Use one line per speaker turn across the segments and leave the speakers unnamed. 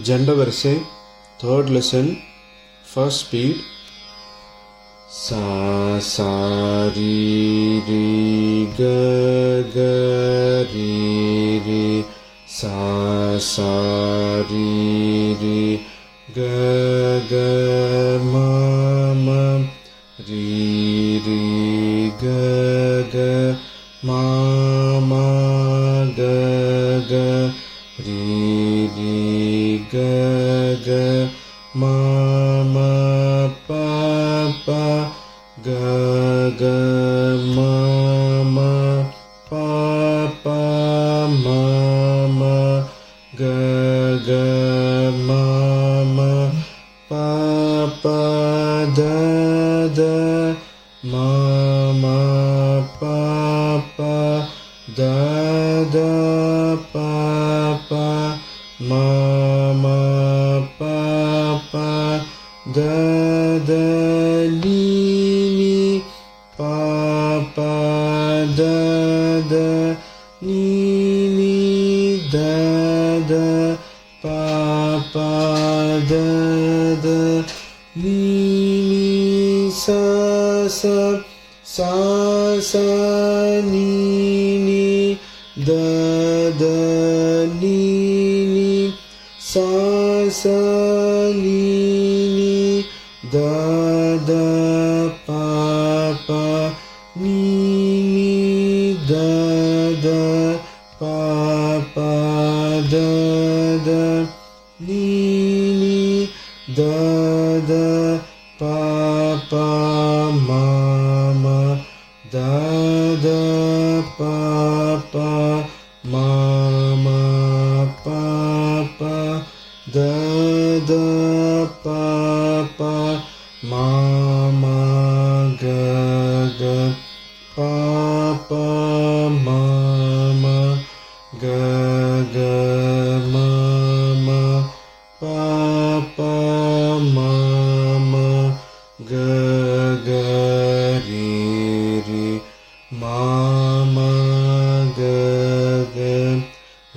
Gender வரிசை, third lesson, first speed. Sa sa ri ri ga ga ri ri sa sa ri ri ga ga ma ma ri ri ga ga ma ma ga ga ri ri ga ga ma ma pa pa ga ga ma ma pa pa ma ma ga ga ma ma pa pa da da ma ma pa pa da da pa pa ma ma pa pa da da ni ni pa pa da da ni ni da da pa pa da da ni ni sa sa sa sa ni ni da da ni ni sa sa ni ni da da pa pa ni ni da da pa pa da da ni ni da da pa pa ma ma da da pa pa ma ma pa pa da da pa pa ma ma ga ga pa pa ma ma ga ga ma ma pa pa ma ma ga ga ri ri ma ma ga ga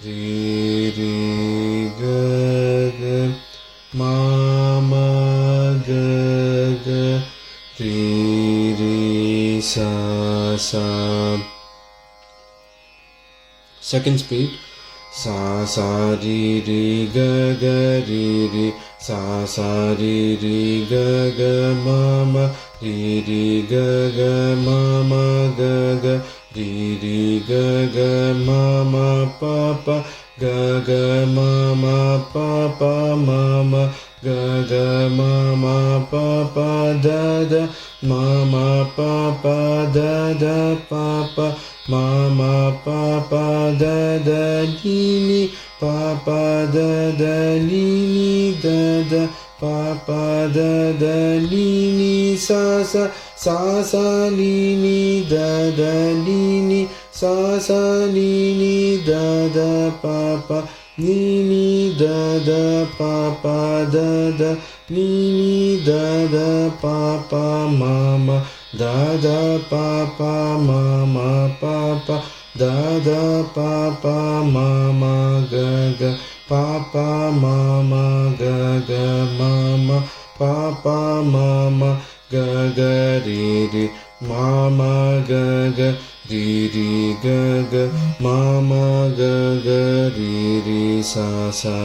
ri ri ga ga ma ma ga ga ri ri sa sa. Second speed. Sa sa ri ri ga ga ri ri sa sa ri ri ga ga ma ma ri ri ga ga ma ma ga ga ri ri ga ga ma ma pa pa ga ga ma ma pa pa ma ma ga ga ma ma pa pa da da ma ma pa pa da da pa pa ma ma pa pa da da ni ni pa pa da da ni ni da da pa pa da da ni ni sa sa sa sa ni ni da da ni ni sa sa ni ni da da pa pa ni ni da da pa pa da da ni ni da da pa pa ma ma da da pa pa ma ma pa pa da da pa pa ma ma ga ga pa pa ma ma ga ga ma ma pa pa ma ma ga ga ri ri ma ma ga ga ri ri ga ga ma ma ga ga ri ri sa sa.